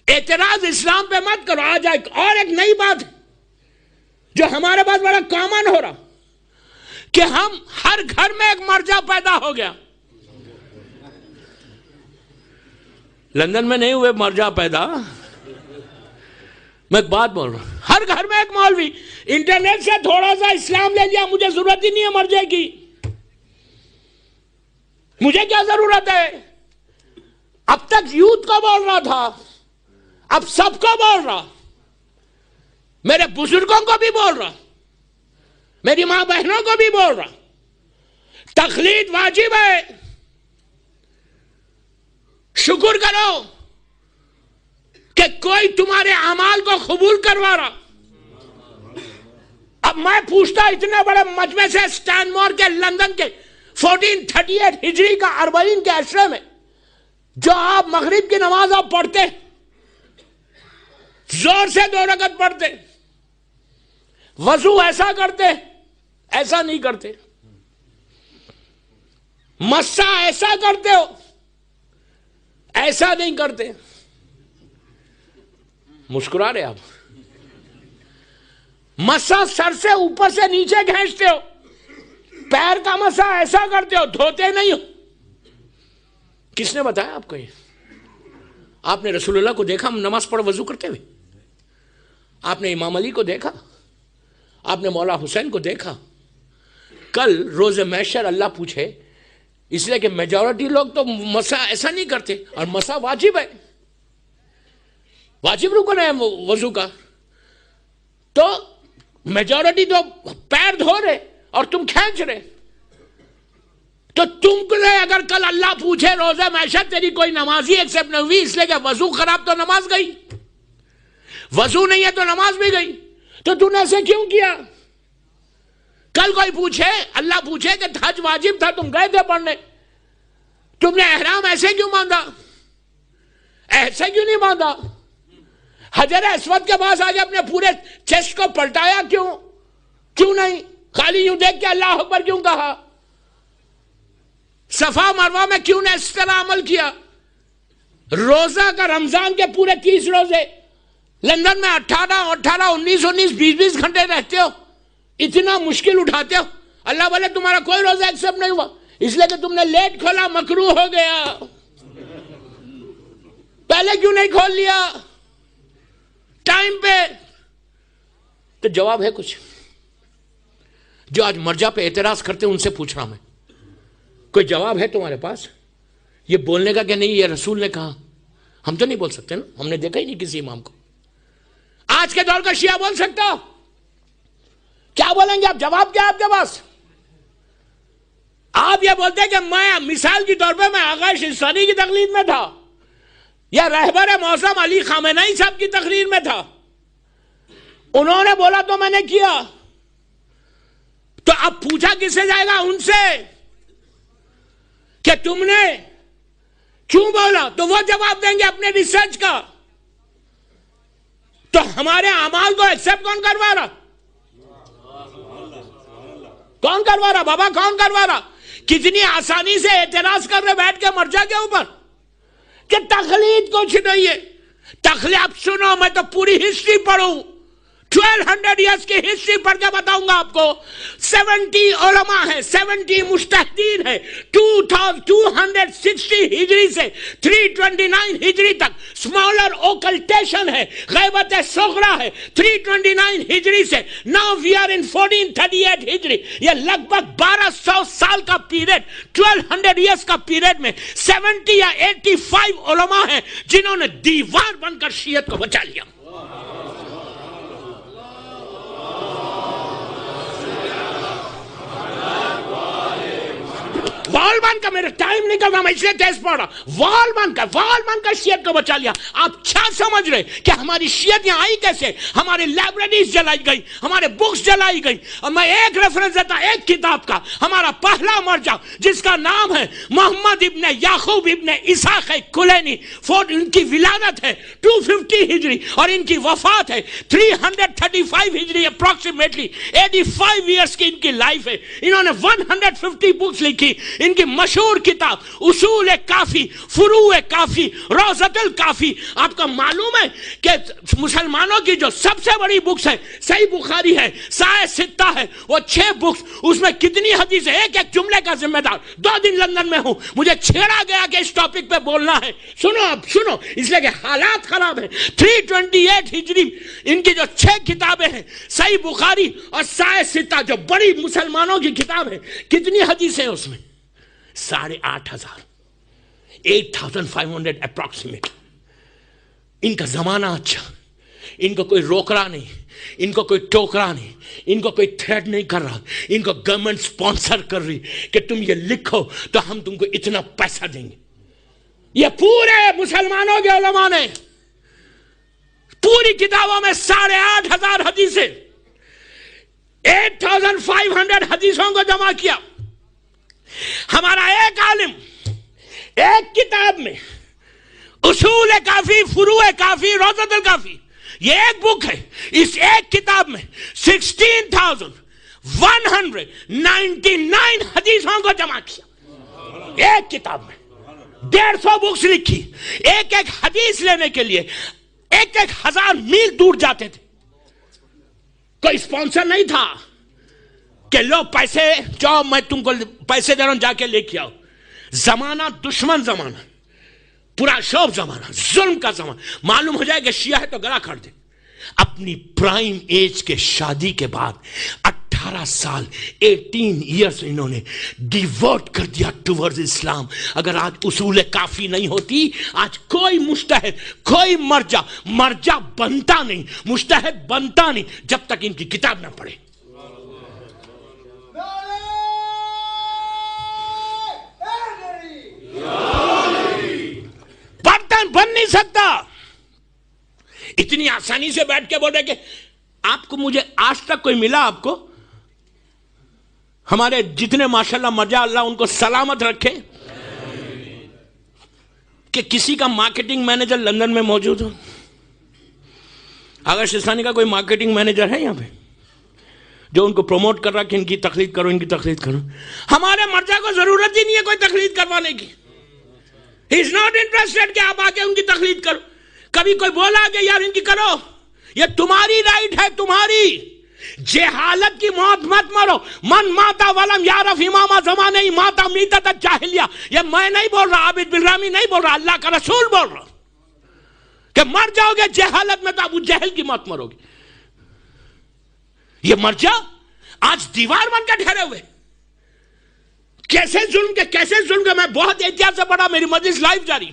اعتراض اسلام پہ مت کرو. آج ایک نئی بات ہے جو ہمارے پاس بڑا کامن ہو رہا کہ ہم ہر گھر میں ایک مرجع پیدا ہو گیا. لندن میں نہیں ہوئے مرجع پیدا, میں ایک بات بول رہا ہوں, ہر گھر میں ایک مولوی. انٹرنیٹ سے تھوڑا سا اسلام لے لیا, مجھے ضرورت ہی نہیں ہے مرجع کی, مجھے کیا ضرورت ہے. اب تک یوتھ کو بول رہا تھا, اب سب کو بول رہا, میرے بزرگوں کو بھی بول رہا, میری ماں بہنوں کو بھی بول رہا. تقلید واجب ہے, شکر کرو کہ کوئی تمہارے اعمال کو قبول کروا رہا. اب میں پوچھتا اتنے بڑے مجمع سے سٹینمور کے لندن کے 1438 ہجری کا 40 کے عشرے میں جو آپ مغرب کی نماز آپ پڑھتے, زور سے 2 رکعت پڑھتے, وضو ایسا کرتے, ایسا نہیں کرتے, مسا ایسا کرتے ہو, ایسا نہیں کرتے. مسکرا رہے آپ. مسا سر سے اوپر سے نیچے کھینچتے ہو, پیر کا مسا ایسا کرتے ہو, دھوتے نہیں ہو. کس نے بتایا آپ کو یہ؟ آپ نے رسول اللہ کو دیکھا نماز پڑھ وضو کرتے ہوئے؟ آپ نے امام علی کو دیکھا؟ آپ نے مولا حسین کو دیکھا؟ کل روز محشر اللہ پوچھے, اس لیے کہ میجورٹی لوگ تو مسا ایسا نہیں کرتے, اور مسا واجب ہے, واجب رکن ہے وضو کا. تو میجورٹی تو پیر دھو رہے اور تم کھینچ رہے. تو تم کو اگر کل اللہ پوچھے روزہ محشر تیری کوئی نمازی ایکسپٹ نہیں ہوئی اس لیے کہ وضو خراب, تو نماز گئی. وضو نہیں ہے تو نماز بھی گئی. تو تم نے ایسے کیوں کیا؟ کل کوئی پوچھے, اللہ پوچھے کہ حج واجب تھا, تم گئے تھے پڑھنے, تم نے احرام ایسے کیوں باندھا, ایسے کیوں نہیں باندھا؟ حجر اسود کے پاس آگے اپنے پورے چیسٹ کو پلٹایا کیوں نہیں؟ خالی یوں دیکھ کے اللہ اکبر کیوں کہا؟ صفا مروہ میں کیوں نے اس طرح عمل کیا؟ روزہ کا رمضان کے پورے 30 روزے, لندن میں 18 19 20 گھنٹے رہتے ہو, اتنا مشکل اٹھاتے ہو. اللہ بولے تمہارا کوئی روزہ ایکسپٹ نہیں ہوا اس لیے کہ تم نے لیٹ کھولا, مکروہ ہو گیا. پہلے کیوں نہیں کھول لیا ٹائم پہ؟ تو جواب ہے کچھ. جو آج مرجع پہ اعتراض کرتے ہیں ان سے پوچھ رہا میں, کوئی جواب ہے تمہارے پاس یہ بولنے کا کہ نہیں یہ رسول نے کہا؟ ہم تو نہیں بول سکتے نا, ہم نے دیکھا ہی نہیں کسی امام کو. آج کے دور کا شیعہ بول سکتا ہو؟ کیا بولیں گے آپ؟ جواب کیا آپ کے پاس؟ آپ یہ بولتے کہ میں مثال کے طور پہ میں آغا شیستانی کی تقلید میں تھا, یا رہبر معظم علی خامنہئی صاحب کی تقریر میں تھا, انہوں نے بولا تو میں نے کیا. تو اب پوچھا کس سے جائے گا؟ ان سے کہ تم نے کیوں بولا, تو وہ جواب دیں گے اپنے ریسرچ کا. تو ہمارے اعمال کو ایکسپٹ کون کروا رہا؟ کون کروا رہا بابا, کون کروا رہا؟ کتنی آسانی سے اعتراض کر رہے بیٹھ کے مرجع کے اوپر کہ تقلید کچھ نہیں ہے. تقلید اب سنو, میں تو پوری ہسٹری پڑھوں, 1200 ایئرس کی ہسٹری پڑھ کے بتاؤں گا آپ کو. 70 علماء ہیں, 70 مجتہدین ہیں, 2260 ہجری سے 329 ہجری تک سمالر اوکلٹیشن ہے, غیبت صغرا ہے 329 ہجری سے. ناؤ وی آر ان 1438 ہجری. یہ لگ بھگ 1200 سال کا پیریڈ, 1200 ایئرس کا پیریڈ میں 70 یا 85 علماء ہیں جنہوں نے دیوار بن کر شیعت کو بچا لیا. وال بن کا, میرا ٹائم نکل رہا, میں اس لیے تیز پڑھ رہا, وال بن کر شیعت کو بچا لیا. آپ کیا سمجھ رہے کہ ہماری شیعت یہاں آئی کیسے؟ ہماری لائبریریز جلائی گئی, ہمارے بکس جلائی گئی. اور میں ایک ریفرنس دیتا ایک کتاب کا, ہمارا پہلا مرجع جس کا نام ہے محمد ابن یعقوب ابن اسحاق کلینی, ان کی ولادت ہے 250 ہجری اور ان کی وفات ہے 335 ہجری, اپروکسیمیٹلی 85 ایئرس کی ان کی لائف ہے. انہوں نے 150 بکس لکھی. ان ان کی مشہور کتاب اصول کافی، فروع کافی، روضۃ الکافی. آپ کو معلوم ہے کہ مسلمانوں کی جو سب سے بڑی بکس ہے صحیح بخاری ہے، صحیح ستہ ہے، وہ 6 بکس، اس میں کتنی حدیث ہے؟ ایک ایک جملے کا ذمہ دار. 2 دن لندن میں ہوں، مجھے چھیڑا گیا کہ اس ٹاپک پہ بولنا ہے. سنو اب سنو، اس لیے کہ حالات خراب ہیں. 328 ہجری ان کی جو 6 کتابیں ہیں، صحیح بخاری اور صحیح ستہ، جو بڑی مسلمانوں کی کتاب ہے، کتنی حدیثیں ہیں اس میں؟ 8,500، 8,500 اپروکسیمیٹ. ان کا زمانہ اچھا، ان کو کوئی روک رہا نہیں، ان کو کوئی ٹوک رہا نہیں، ان کو کوئی تھریٹ نہیں کر رہا. ان کو گورنمنٹ سپانسر کر رہی کہ تم یہ لکھو تو ہم تم کو اتنا پیسہ دیں گے. یہ پورے مسلمانوں کے علماء نے پوری کتابوں میں 8,500 حدیثیں، 8,500 حدیثوں کو جمع کیا. ہمارا ایک عالم ایک کتاب میں اصول کافی، فروع کافی، روضۃ الکافی، یہ ایک بک ہے، اس ایک کتاب میں 16,199 حدیثوں کو جمع کیا. ایک کتاب میں 150 بکس لکھی. ایک ایک حدیث لینے کے لیے 1,000 میل دور جاتے تھے. کوئی اسپانسر نہیں تھا کہ لو پیسے جاؤ، میں تم کو پیسے دے رہا ہوں، جا کے لے کے آؤ. زمانہ دشمن زمانہ، پورا شوب زمانہ، ظلم کا زمانہ. معلوم ہو جائے کہ شیعہ ہے تو گلا کر دے. اپنی پرائم ایج کے شادی کے بعد 18 سال 18 ایئرس انہوں نے ڈیورٹ کر دیا ٹورڈز اسلام. اگر آج اصول کافی نہیں ہوتی، آج کوئی مجتہد، کوئی مرجع بنتا نہیں، مجتہد بنتا نہیں جب تک ان کی کتاب نہ پڑھے. برتن بن نہیں سکتا. اتنی آسانی سے بیٹھ کے بولے کہ آپ کو، مجھے آج تک کوئی ملا آپ کو؟ ہمارے جتنے ماشاءاللہ مرجع، اللہ ان کو سلامت رکھے، کہ کسی کا مارکیٹنگ مینیجر لندن میں موجود ہو. اگر شستانی کا کوئی مارکیٹنگ مینیجر ہے یہاں پہ جو ان کو پروموٹ کر رہا کہ ان کی تقلید کرو، ان کی تقلید کرو. ہمارے مرجع کو ضرورت ہی نہیں ہے کوئی تقلید کروانے کی. He is not interested کہ آپ آ کے ان کی تقلید کرو. کبھی کوئی بولا کہ یار ان کی کرو، یہ تمہاری رائٹ ہے، تمہاری. جہالت کی موت مت مرو. من ماتا ولم یعرف امام زمانے ہی ماتا میتۃ الجاہلیہ. یہ میں نہیں بول رہا، عابد بن رامی نہیں بول رہا، اللہ کا رسول بول رہا کہ مر جاؤ گے جہالت میں تو ابو جہل کی موت مرو گے. یہ مرجع آج دیوار بن کے ٹھہرے ہوئے. کیسے ظلم کے، کیسے ظلم کے. میں بہت احتیاط سے پڑھا، میری مجلس لائیو جاری.